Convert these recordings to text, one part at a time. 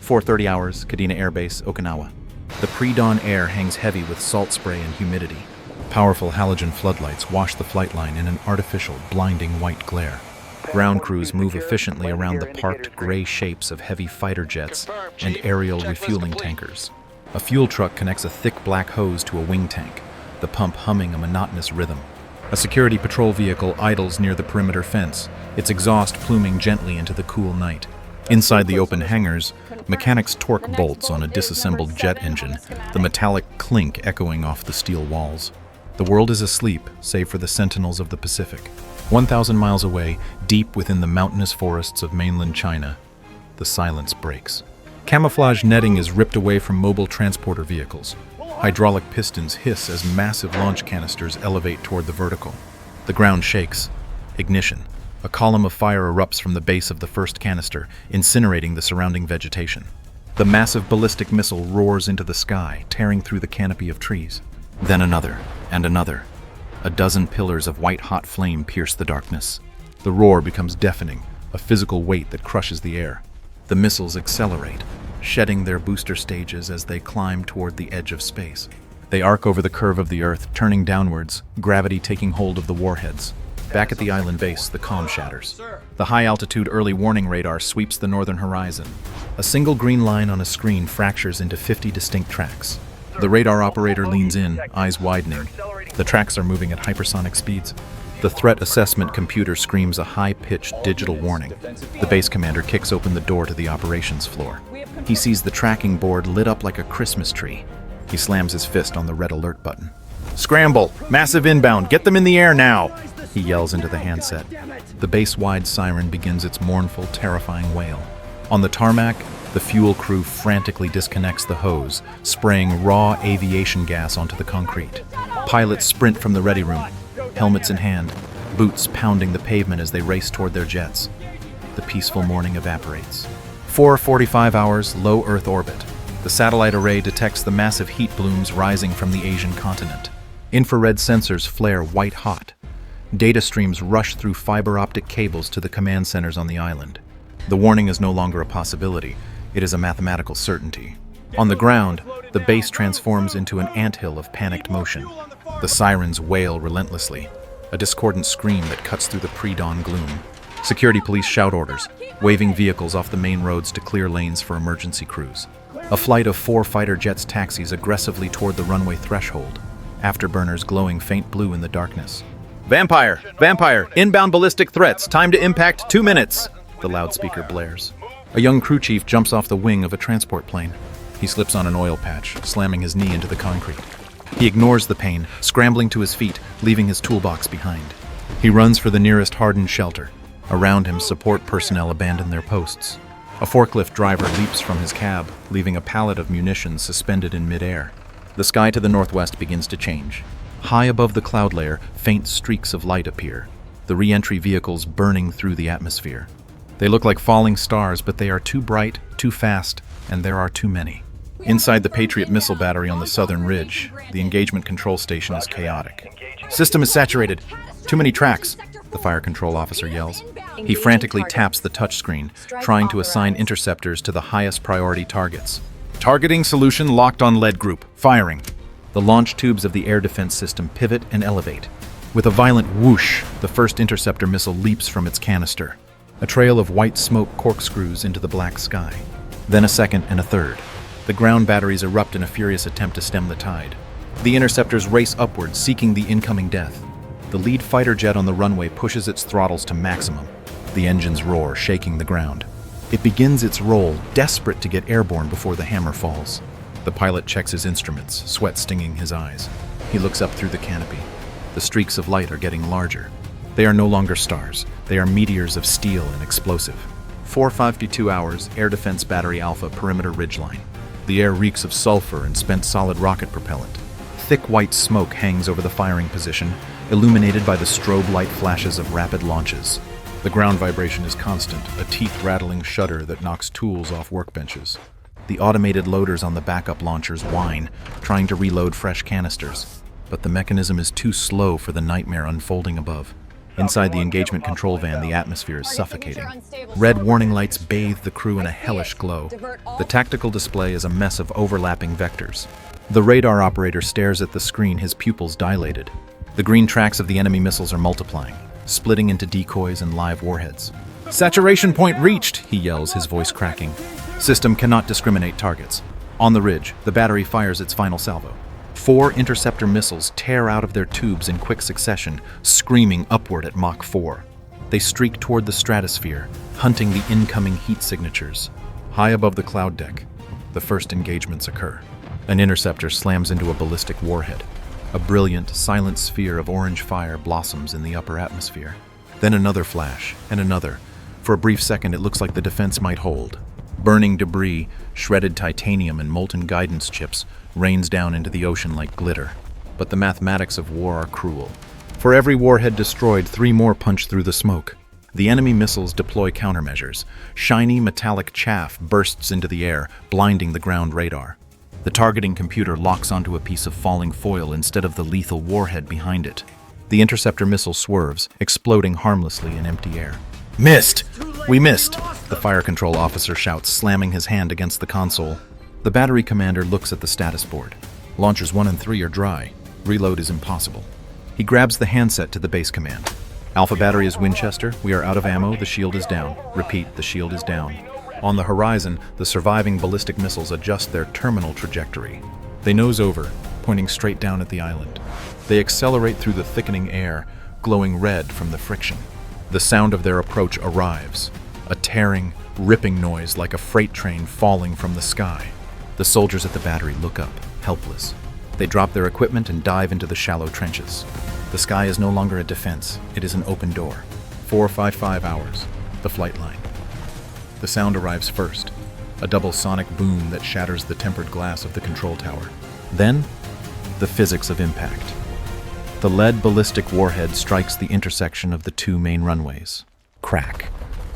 4:30 hours, Kadena Air Base, Okinawa. The pre-dawn air hangs heavy with salt spray and humidity. Powerful halogen floodlights wash the flight line in an artificial, blinding white glare. Ground crews move efficiently around the parked gray shapes of heavy fighter jets and aerial refueling tankers. A fuel truck connects a thick black hose to a wing tank, the pump humming a monotonous rhythm. A security patrol vehicle idles near the perimeter fence, its exhaust pluming gently into the cool night. Inside the open hangars, mechanics torque bolts on a disassembled jet engine, the metallic clink echoing off the steel walls. The world is asleep, save for the sentinels of the Pacific. 1,000 miles away, deep within the mountainous forests of mainland China, the silence breaks. Camouflage netting is ripped away from mobile transporter vehicles. Hydraulic pistons hiss as massive launch canisters elevate toward the vertical. The ground shakes. Ignition. A column of fire erupts from the base of the first canister, incinerating the surrounding vegetation. The massive ballistic missile roars into the sky, tearing through the canopy of trees. Then another, and another. A dozen pillars of white-hot flame pierce the darkness. The roar becomes deafening, a physical weight that crushes the air. The missiles accelerate, shedding their booster stages as they climb toward the edge of space. They arc over the curve of the Earth, turning downwards, gravity taking hold of the warheads. Back at the island base, the comm shatters. The high-altitude early warning radar sweeps the northern horizon. A single green line on a screen fractures into 50 distinct tracks. The radar operator leans in, eyes widening. The tracks are moving at hypersonic speeds. The threat assessment computer screams a high-pitched digital warning. The base commander kicks open the door to the operations floor. He sees the tracking board lit up like a Christmas tree. He slams his fist on the red alert button. "Scramble! Massive inbound! Get them in the air now!" he yells into the handset. The base-wide siren begins its mournful, terrifying wail. On the tarmac, the fuel crew frantically disconnects the hose, spraying raw aviation gas onto the concrete. Pilots sprint from the ready room, helmets in hand, boots pounding the pavement as they race toward their jets. The peaceful morning evaporates. 4:45 hours, low Earth orbit. The satellite array detects the massive heat blooms rising from the Asian continent. Infrared sensors flare white-hot. Data streams rush through fiber optic cables to the command centers on the island. The warning is no longer a possibility. It is a mathematical certainty. On the ground, the base transforms into an anthill of panicked motion. The sirens wail relentlessly, a discordant scream that cuts through the pre-dawn gloom. Security police shout orders, waving vehicles off the main roads to clear lanes for emergency crews. A flight of 4 fighter jets taxis aggressively toward the runway threshold, afterburners glowing faint blue in the darkness. "Vampire! Vampire! Inbound ballistic threats! Time to impact 2 minutes!" the loudspeaker blares. A young crew chief jumps off the wing of a transport plane. He slips on an oil patch, slamming his knee into the concrete. He ignores the pain, scrambling to his feet, leaving his toolbox behind. He runs for the nearest hardened shelter. Around him, support personnel abandon their posts. A forklift driver leaps from his cab, leaving a pallet of munitions suspended in midair. The sky to the northwest begins to change. High above the cloud layer, faint streaks of light appear, the re-entry vehicles burning through the atmosphere. They look like falling stars, but they are too bright, too fast, and there are too many. Inside the Patriot missile battery on the southern ridge, the engagement control station is chaotic. "System is saturated. Too many tracks," the fire control officer yells. He frantically taps the touchscreen, trying to assign interceptors to the highest priority targets. "Targeting solution locked on lead group. Firing." The launch tubes of the air defense system pivot and elevate. With a violent whoosh, the first interceptor missile leaps from its canister. A trail of white smoke corkscrews into the black sky. Then a second and a third. The ground batteries erupt in a furious attempt to stem the tide. The interceptors race upward, seeking the incoming death. The lead fighter jet on the runway pushes its throttles to maximum. The engines roar, shaking the ground. It begins its roll, desperate to get airborne before the hammer falls. The pilot checks his instruments, sweat stinging his eyes. He looks up through the canopy. The streaks of light are getting larger. They are no longer stars. They are meteors of steel and explosive. 4:52 hours, Air Defense Battery Alpha perimeter ridgeline. The air reeks of sulfur and spent solid rocket propellant. Thick white smoke hangs over the firing position, illuminated by the strobe light flashes of rapid launches. The ground vibration is constant, a teeth-rattling shudder that knocks tools off workbenches. The automated loaders on the backup launchers whine, trying to reload fresh canisters. But the mechanism is too slow for the nightmare unfolding above. Inside the engagement control van, the atmosphere is suffocating. Red warning lights bathe the crew in a hellish glow. The tactical display is a mess of overlapping vectors. The radar operator stares at the screen, his pupils dilated. The green tracks of the enemy missiles are multiplying, splitting into decoys and live warheads. "Saturation point reached," he yells, his voice cracking. System cannot discriminate targets. On the ridge, the battery fires its final salvo. 4 interceptor missiles tear out of their tubes in quick succession, screaming upward at Mach 4. They streak toward the stratosphere, hunting the incoming heat signatures. High above the cloud deck, the first engagements occur. An interceptor slams into a ballistic warhead. A brilliant, silent sphere of orange fire blossoms in the upper atmosphere. Then another flash, and another. For a brief second, it looks like the defense might hold. Burning debris, shredded titanium, and molten guidance chips rains down into the ocean like glitter. But the mathematics of war are cruel. For every warhead destroyed, 3 more punch through the smoke. The enemy missiles deploy countermeasures. Shiny metallic chaff bursts into the air, blinding the ground radar. The targeting computer locks onto a piece of falling foil instead of the lethal warhead behind it. The interceptor missile swerves, exploding harmlessly in empty air. "Missed! We missed!" the fire control officer shouts, slamming his hand against the console. The battery commander looks at the status board. Launchers 1 and 3 are dry. Reload is impossible. He grabs the handset to the base command. "Alpha battery is Winchester. We are out of ammo. The shield is down. Repeat, the shield is down." On the horizon, the surviving ballistic missiles adjust their terminal trajectory. They nose over, pointing straight down at the island. They accelerate through the thickening air, glowing red from the friction. The sound of their approach arrives, a tearing, ripping noise like a freight train falling from the sky. The soldiers at the battery look up, helpless. They drop their equipment and dive into the shallow trenches. The sky is no longer a defense, it is an open door. 455 hours, the flight line. The sound arrives first, a double sonic boom that shatters the tempered glass of the control tower. Then, the physics of impact. The lead ballistic warhead strikes the intersection of the 2 main runways. Crack.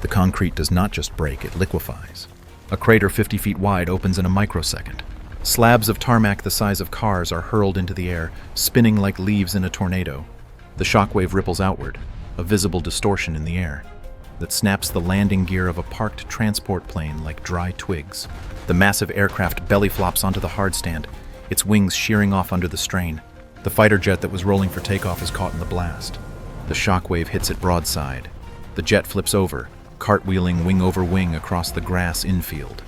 The concrete does not just break, it liquefies. A crater 50 feet wide opens in a microsecond. Slabs of tarmac the size of cars are hurled into the air, spinning like leaves in a tornado. The shockwave ripples outward, a visible distortion in the air that snaps the landing gear of a parked transport plane like dry twigs. The massive aircraft belly flops onto the hardstand, its wings shearing off under the strain. The fighter jet that was rolling for takeoff is caught in the blast. The shockwave hits it broadside. The jet flips over, cartwheeling wing over wing across the grass infield.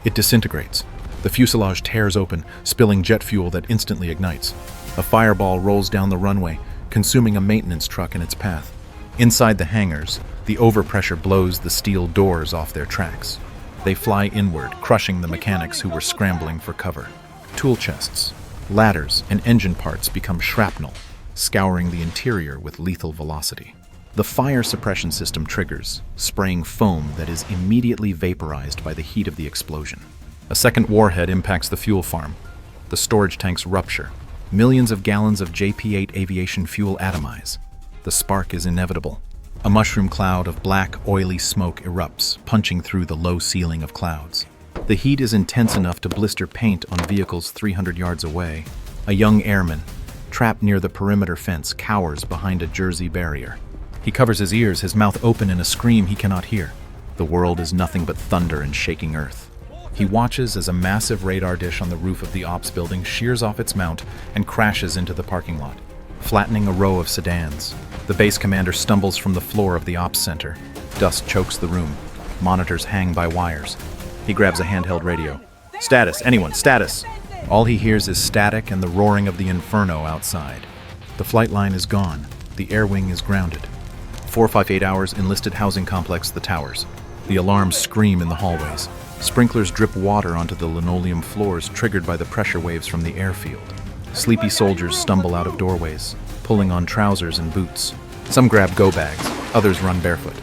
It disintegrates. The fuselage tears open, spilling jet fuel that instantly ignites. A fireball rolls down the runway, consuming a maintenance truck in its path. Inside the hangars, the overpressure blows the steel doors off their tracks. They fly inward, crushing the mechanics who were scrambling for cover. Tool chests, ladders, and engine parts become shrapnel, scouring the interior with lethal velocity. The fire suppression system triggers, spraying foam that is immediately vaporized by the heat of the explosion. A second warhead impacts the fuel farm. The storage tanks rupture. Millions of gallons of JP-8 aviation fuel atomize. The spark is inevitable. A mushroom cloud of black, oily smoke erupts, punching through the low ceiling of clouds. The heat is intense enough to blister paint on vehicles 300 yards away. A young airman, trapped near the perimeter fence, cowers behind a Jersey barrier. He covers his ears, his mouth open in a scream he cannot hear. The world is nothing but thunder and shaking earth. He watches as a massive radar dish on the roof of the ops building shears off its mount and crashes into the parking lot, flattening a row of sedans. The base commander stumbles from the floor of the ops center. Dust chokes the room. Monitors hang by wires. He grabs a handheld radio. "Status, anyone, status!" All he hears is static and the roaring of the inferno outside. The flight line is gone. The air wing is grounded. 458 hours, enlisted housing complex, the towers. The alarms scream in the hallways. Sprinklers drip water onto the linoleum floors, triggered by the pressure waves from the airfield. Sleepy soldiers stumble out of doorways, pulling on trousers and boots. Some grab go bags, others run barefoot.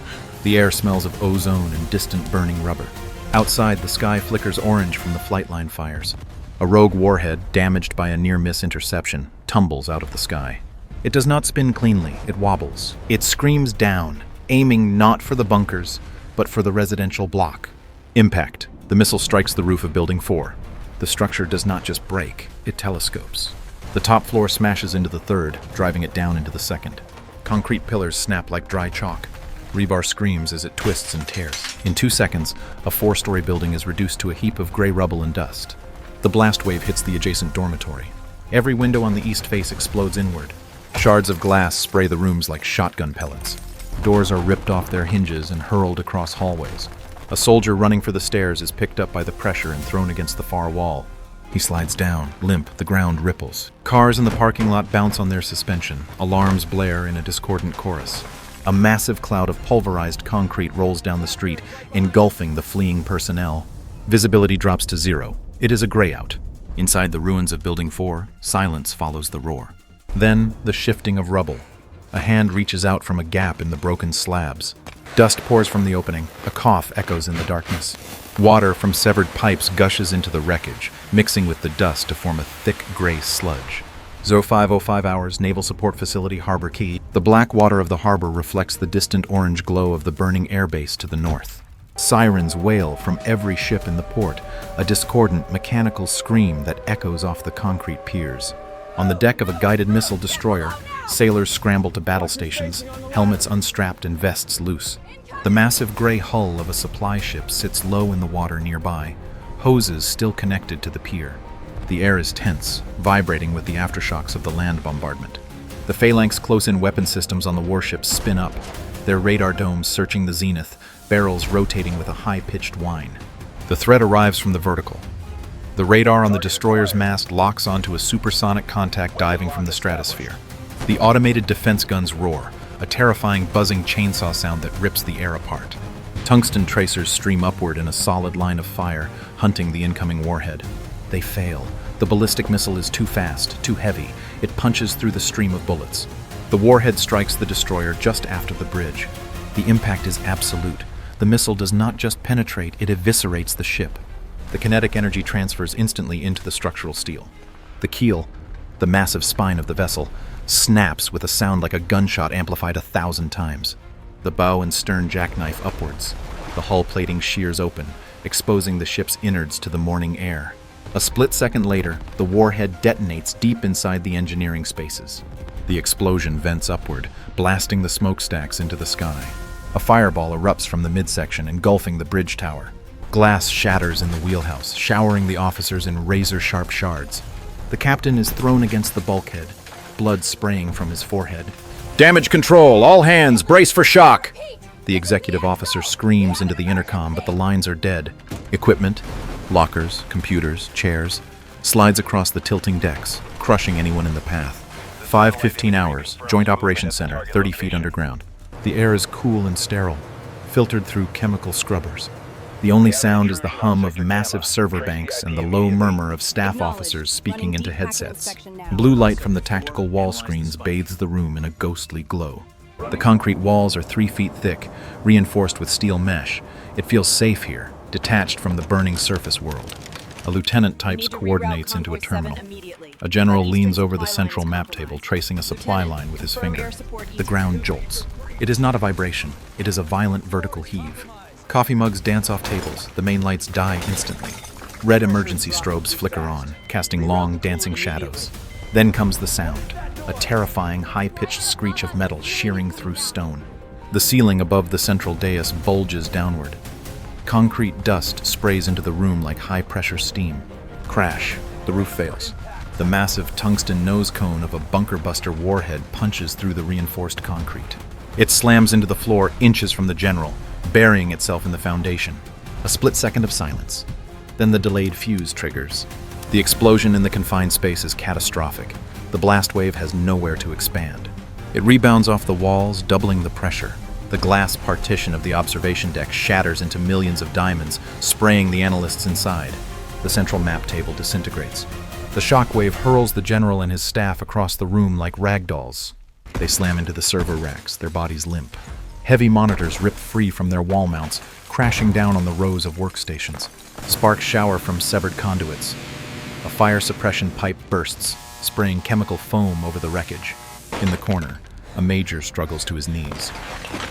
The air smells of ozone and distant burning rubber. Outside, the sky flickers orange from the flight line fires. A rogue warhead, damaged by a near-miss interception, tumbles out of the sky. It does not spin cleanly, it wobbles. It screams down, aiming not for the bunkers, but for the residential block. Impact. The missile strikes the roof of Building 4. The structure does not just break, it telescopes. The top floor smashes into the third, driving it down into the second. Concrete pillars snap like dry chalk. Rebar screams as it twists and tears. In 2 seconds, a 4-story building is reduced to a heap of gray rubble and dust. The blast wave hits the adjacent dormitory. Every window on the east face explodes inward. Shards of glass spray the rooms like shotgun pellets. Doors are ripped off their hinges and hurled across hallways. A soldier running for the stairs is picked up by the pressure and thrown against the far wall. He slides down, limp, the ground ripples. Cars in the parking lot bounce on their suspension. Alarms blare in a discordant chorus. A massive cloud of pulverized concrete rolls down the street, engulfing the fleeing personnel. Visibility drops to 0. It is a grayout. Inside the ruins of Building 4, silence follows the roar. Then, the shifting of rubble. A hand reaches out from a gap in the broken slabs. Dust pours from the opening. A cough echoes in the darkness. Water from severed pipes gushes into the wreckage, mixing with the dust to form a thick gray sludge. 05:05 hours, Naval Support Facility, Harbor Key. The black water of the harbor reflects the distant orange glow of the burning airbase to the north. Sirens wail from every ship in the port, a discordant mechanical scream that echoes off the concrete piers. On the deck of a guided missile destroyer, sailors scramble to battle stations, helmets unstrapped and vests loose. The massive gray hull of a supply ship sits low in the water nearby, hoses still connected to the pier. The air is tense, vibrating with the aftershocks of the land bombardment. The Phalanx close-in weapon systems on the warships spin up, their radar domes searching the zenith, barrels rotating with a high-pitched whine. The threat arrives from the vertical. The radar on the destroyer's mast locks onto a supersonic contact diving from the stratosphere. The automated defense guns roar, a terrifying buzzing chainsaw sound that rips the air apart. Tungsten tracers stream upward in a solid line of fire, hunting the incoming warhead. They fail. The ballistic missile is too fast, too heavy. It punches through the stream of bullets. The warhead strikes the destroyer just after the bridge. The impact is absolute. The missile does not just penetrate, it eviscerates the ship. The kinetic energy transfers instantly into the structural steel. The keel, the massive spine of the vessel, snaps with a sound like a gunshot amplified 1,000 times. The bow and stern jackknife upwards. The hull plating shears open, exposing the ship's innards to the morning air. A split second later, the warhead detonates deep inside the engineering spaces. The explosion vents upward, blasting the smokestacks into the sky. A fireball erupts from the midsection, engulfing the bridge tower. Glass shatters in the wheelhouse, showering the officers in razor-sharp shards. The captain is thrown against the bulkhead, blood spraying from his forehead. "Damage control! All hands, brace for shock!" The executive officer screams into the intercom, but the lines are dead. Equipment, lockers, computers, chairs, slides across the tilting decks, crushing anyone in the path. 5:15 hours, Joint Operations Center, 30 feet underground. The air is cool and sterile, filtered through chemical scrubbers. The only sound is the hum of massive server banks and the low murmur of staff officers speaking into headsets. Blue light from the tactical wall screens bathes the room in a ghostly glow. The concrete walls are 3 feet thick, reinforced with steel mesh. It feels safe here, detached from the burning surface world. A lieutenant types coordinates into a terminal. A general leans over the central map table, tracing a supply line with his finger. The ground jolts. It is not a vibration. It is a violent vertical heave. Coffee mugs dance off tables. The main lights die instantly. Red emergency strobes flicker on, casting long, dancing shadows. Then comes the sound, a terrifying, high-pitched screech of metal shearing through stone. The ceiling above the central dais bulges downward. Concrete dust sprays into the room like high-pressure steam. Crash. The roof fails. The massive tungsten nose cone of a bunker-buster warhead punches through the reinforced concrete. It slams into the floor inches from the general, burying itself in the foundation. A split second of silence. Then the delayed fuse triggers. The explosion in the confined space is catastrophic. The blast wave has nowhere to expand. It rebounds off the walls, doubling the pressure. The glass partition of the observation deck shatters into millions of diamonds, spraying the analysts inside. The central map table disintegrates. The shock wave hurls the general and his staff across the room like ragdolls. They slam into the server racks, their bodies limp. Heavy monitors rip free from their wall mounts, crashing down on the rows of workstations. Sparks shower from severed conduits. A fire suppression pipe bursts, spraying chemical foam over the wreckage. In the corner, a major struggles to his knees.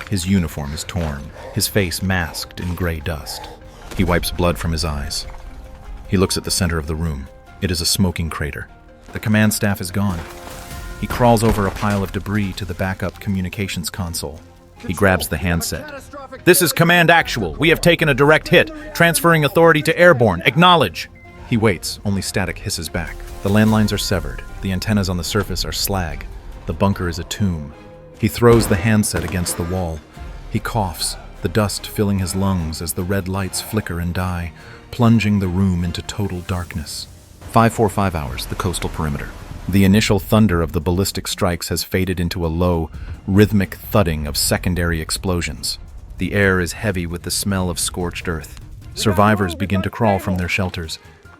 His uniform is torn, his face masked in gray dust. He wipes blood from his eyes. He looks at the center of the room. It is a smoking crater. The command staff is gone. He crawls over a pile of debris to the backup communications console. He grabs the handset. "This is Command Actual. We have taken a direct hit. Transferring authority to Airborne. Acknowledge." He waits, only static hisses back. The landlines are severed. The antennas on the surface are slag. The bunker is a tomb. He throws the handset against the wall. He coughs, the dust filling his lungs as the red lights flicker and die, plunging the room into total darkness. 545 hours, the coastal perimeter. The initial thunder of the ballistic strikes has faded into a low, rhythmic thudding of secondary explosions. The air is heavy with the smell of scorched earth. Survivors begin to crawl from their shelters,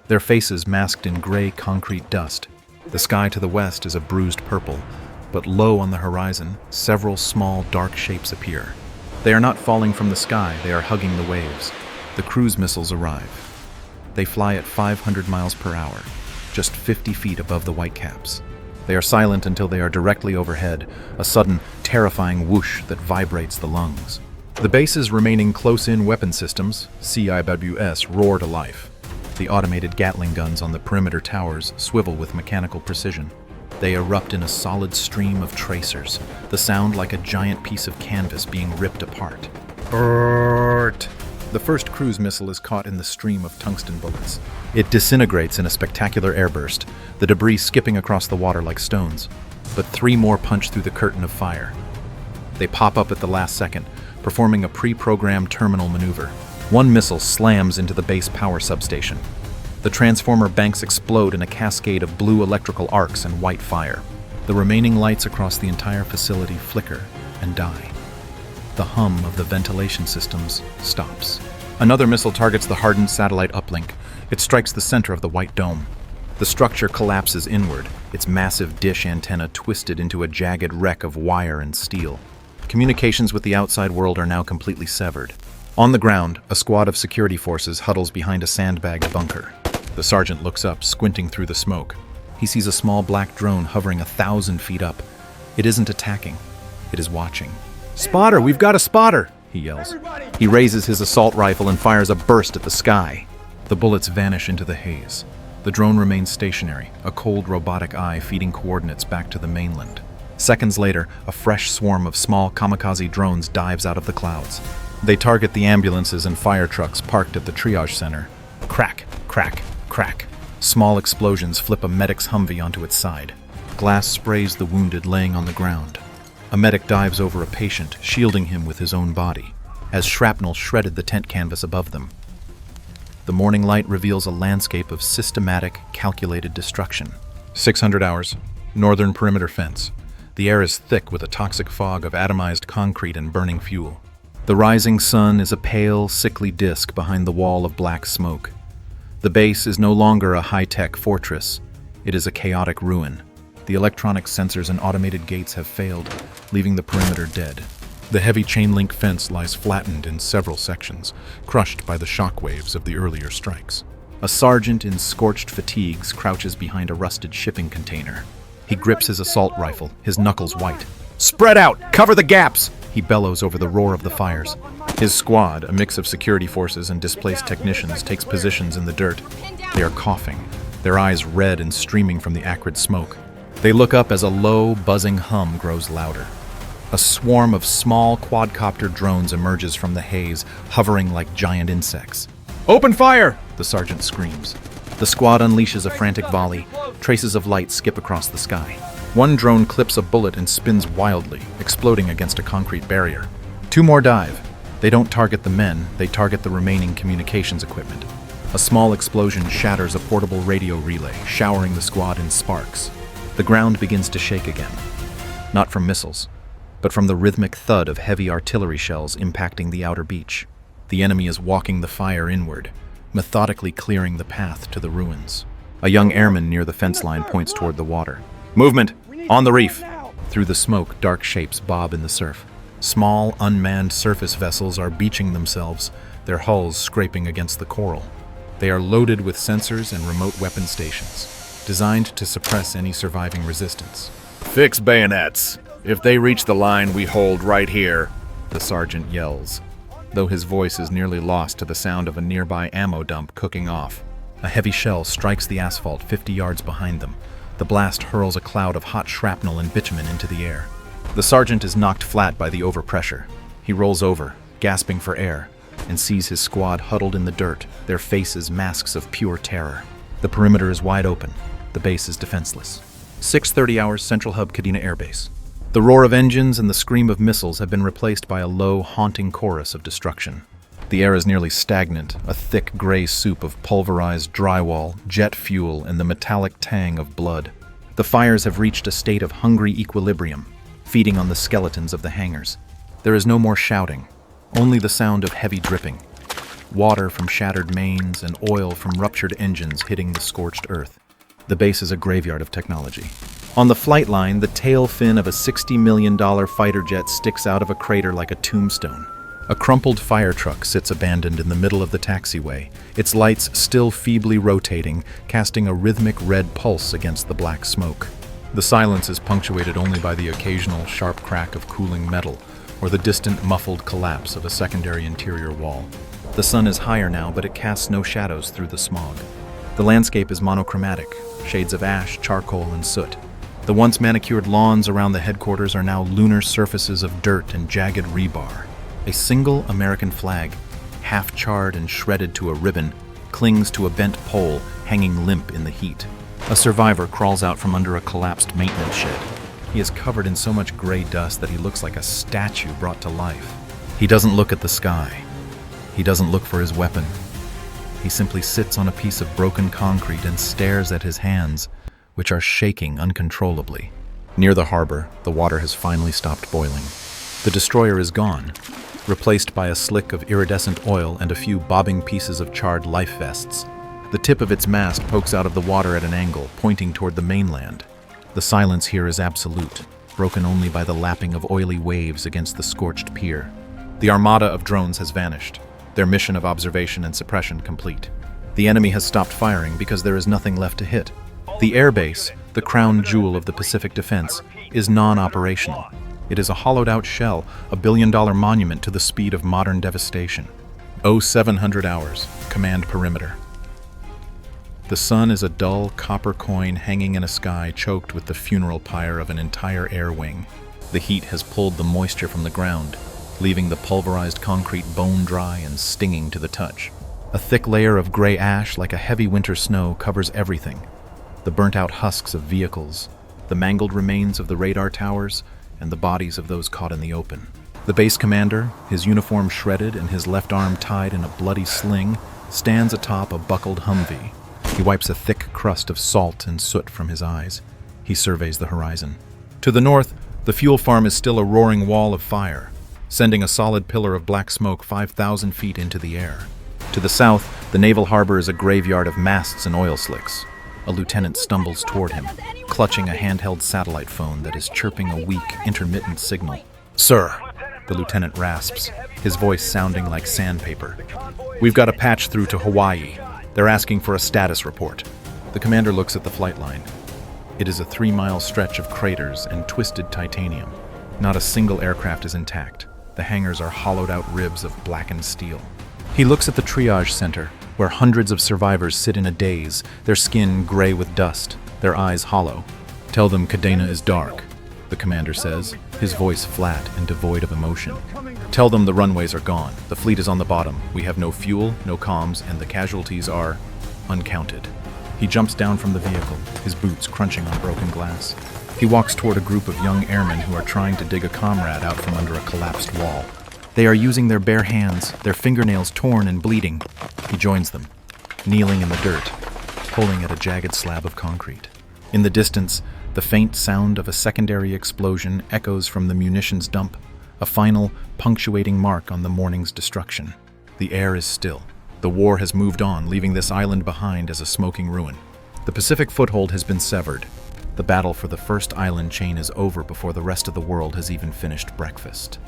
their faces masked in gray concrete dust. The sky to the west is a bruised purple, but low on the horizon, several small dark shapes appear. They are not falling from the sky, they are hugging the waves. The cruise missiles arrive. They fly at 500 miles per hour, just 50 feet above the whitecaps. They are silent until they are directly overhead, a sudden, terrifying whoosh that vibrates the lungs. The base's remaining close-in weapon systems, CIWS, roar to life. The automated Gatling guns on the perimeter towers swivel with mechanical precision. They erupt in a solid stream of tracers, the sound like a giant piece of canvas being ripped apart. Burt! The first cruise missile is caught in the stream of tungsten bullets. It disintegrates in a spectacular airburst, the debris skipping across the water like stones. But 3 more punch through the curtain of fire. They pop up at the last second, performing a pre-programmed terminal maneuver. One missile slams into the base power substation. The transformer banks explode in a cascade of blue electrical arcs and white fire. The remaining lights across the entire facility flicker and die. The hum of the ventilation systems stops. Another missile targets the hardened satellite uplink. It strikes the center of the white dome. The structure collapses inward, its massive dish antenna twisted into a jagged wreck of wire and steel. Communications with the outside world are now completely severed. On the ground, a squad of security forces huddles behind a sandbagged bunker. The sergeant looks up, squinting through the smoke. He sees a small black drone hovering 1,000 feet up. It isn't attacking. It is watching. "Spotter! We've got a spotter!" he yells. He raises his assault rifle and fires a burst at the sky. The bullets vanish into the haze. The drone remains stationary, a cold robotic eye feeding coordinates back to the mainland. Seconds later, a fresh swarm of small kamikaze drones dives out of the clouds. They target the ambulances and fire trucks parked at the triage center. Crack, crack, crack. Small explosions flip a medic's Humvee onto its side. Glass sprays the wounded laying on the ground. A medic dives over a patient, shielding him with his own body, as shrapnel shredded the tent canvas above them. The morning light reveals a landscape of systematic, calculated destruction. 600 hours, northern perimeter fence. The air is thick with a toxic fog of atomized concrete and burning fuel. The rising sun is a pale, sickly disk behind the wall of black smoke. The base is no longer a high-tech fortress. It is a chaotic ruin. The electronic sensors and automated gates have failed, leaving the perimeter dead. The heavy chain-link fence lies flattened in several sections, crushed by the shockwaves of the earlier strikes. A sergeant in scorched fatigues crouches behind a rusted shipping container. He grips his assault rifle, his knuckles white. "Spread out! Cover the gaps!" he bellows over the roar of the fires. His squad, a mix of security forces and displaced technicians, takes positions in the dirt. They are coughing, their eyes red and streaming from the acrid smoke. They look up as a low, buzzing hum grows louder. A swarm of small quadcopter drones emerges from the haze, hovering like giant insects. "Open fire!" the sergeant screams. The squad unleashes a frantic volley. Traces of light skip across the sky. One drone clips a bullet and spins wildly, exploding against a concrete barrier. 2 more dive. They don't target the men, they target the remaining communications equipment. A small explosion shatters a portable radio relay, showering the squad in sparks. The ground begins to shake again. Not from missiles, but from the rhythmic thud of heavy artillery shells impacting the outer beach. The enemy is walking the fire inward, methodically clearing the path to the ruins. A young airman near the fence line points toward the water. "Movement! On the reef!" Through the smoke, dark shapes bob in the surf. Small, unmanned surface vessels are beaching themselves, their hulls scraping against the coral. They are loaded with sensors and remote weapon stations, designed to suppress any surviving resistance. "Fix bayonets! If they reach the line, we hold right here," the sergeant yells, though his voice is nearly lost to the sound of a nearby ammo dump cooking off. A heavy shell strikes the asphalt 50 yards behind them. The blast hurls a cloud of hot shrapnel and bitumen into the air. The sergeant is knocked flat by the overpressure. He rolls over, gasping for air, and sees his squad huddled in the dirt, their faces masks of pure terror. The perimeter is wide open. The base is defenseless. 6:30 hours, Central Hub, Kadena Air Base. The roar of engines and the scream of missiles have been replaced by a low, haunting chorus of destruction. The air is nearly stagnant, a thick gray soup of pulverized drywall, jet fuel, and the metallic tang of blood. The fires have reached a state of hungry equilibrium, feeding on the skeletons of the hangars. There is no more shouting, only the sound of heavy dripping. Water from shattered mains and oil from ruptured engines hitting the scorched earth. The base is a graveyard of technology. On the flight line, the tail fin of a $60 million fighter jet sticks out of a crater like a tombstone. A crumpled fire truck sits abandoned in the middle of the taxiway, its lights still feebly rotating, casting a rhythmic red pulse against the black smoke. The silence is punctuated only by the occasional sharp crack of cooling metal, or the distant muffled collapse of a secondary interior wall. The sun is higher now, but it casts no shadows through the smog. The landscape is monochromatic, shades of ash, charcoal, and soot. The once manicured lawns around the headquarters are now lunar surfaces of dirt and jagged rebar. A single American flag, half charred and shredded to a ribbon, clings to a bent pole, hanging limp in the heat. A survivor crawls out from under a collapsed maintenance shed. He is covered in so much gray dust that he looks like a statue brought to life. He doesn't look at the sky. He doesn't look for his weapon. He simply sits on a piece of broken concrete and stares at his hands, which are shaking uncontrollably. Near the harbor, the water has finally stopped boiling. The destroyer is gone, replaced by a slick of iridescent oil and a few bobbing pieces of charred life vests. The tip of its mast pokes out of the water at an angle, pointing toward the mainland. The silence here is absolute, broken only by the lapping of oily waves against the scorched pier. The armada of drones has vanished, their mission of observation and suppression complete. The enemy has stopped firing because there is nothing left to hit. The airbase, the crown jewel of the Pacific defense, is non-operational. It is a hollowed-out shell, a billion-dollar monument to the speed of modern devastation. 0700 hours, command perimeter. The sun is a dull copper coin hanging in a sky choked with the funeral pyre of an entire air wing. The heat has pulled the moisture from the ground, leaving the pulverized concrete bone-dry and stinging to the touch. A thick layer of gray ash like a heavy winter snow covers everything. The burnt-out husks of vehicles, the mangled remains of the radar towers, and the bodies of those caught in the open. The base commander, his uniform shredded and his left arm tied in a bloody sling, stands atop a buckled Humvee. He wipes a thick crust of salt and soot from his eyes. He surveys the horizon. To the north, the fuel farm is still a roaring wall of fire, sending a solid pillar of black smoke 5,000 feet into the air. To the south, the naval harbor is a graveyard of masts and oil slicks. A lieutenant stumbles toward him, clutching a handheld satellite phone that is chirping a weak, intermittent signal. "Sir," the lieutenant rasps, his voice sounding like sandpaper. "We've got a patch through to Hawaii. They're asking for a status report." The commander looks at the flight line. It is a 3-mile stretch of craters and twisted titanium. Not a single aircraft is intact. The hangars are hollowed-out ribs of blackened steel. He looks at the triage center, where hundreds of survivors sit in a daze, their skin gray with dust, their eyes hollow. "Tell them Kadena is dark," the commander says, his voice flat and devoid of emotion. "Tell them the runways are gone, the fleet is on the bottom, we have no fuel, no comms, and the casualties are uncounted." He jumps down from the vehicle, his boots crunching on broken glass. He walks toward a group of young airmen who are trying to dig a comrade out from under a collapsed wall. They are using their bare hands, their fingernails torn and bleeding. He joins them, kneeling in the dirt, pulling at a jagged slab of concrete. In the distance, the faint sound of a secondary explosion echoes from the munitions dump, a final, punctuating mark on the morning's destruction. The air is still. The war has moved on, leaving this island behind as a smoking ruin. The Pacific foothold has been severed. The battle for the first island chain is over before the rest of the world has even finished breakfast.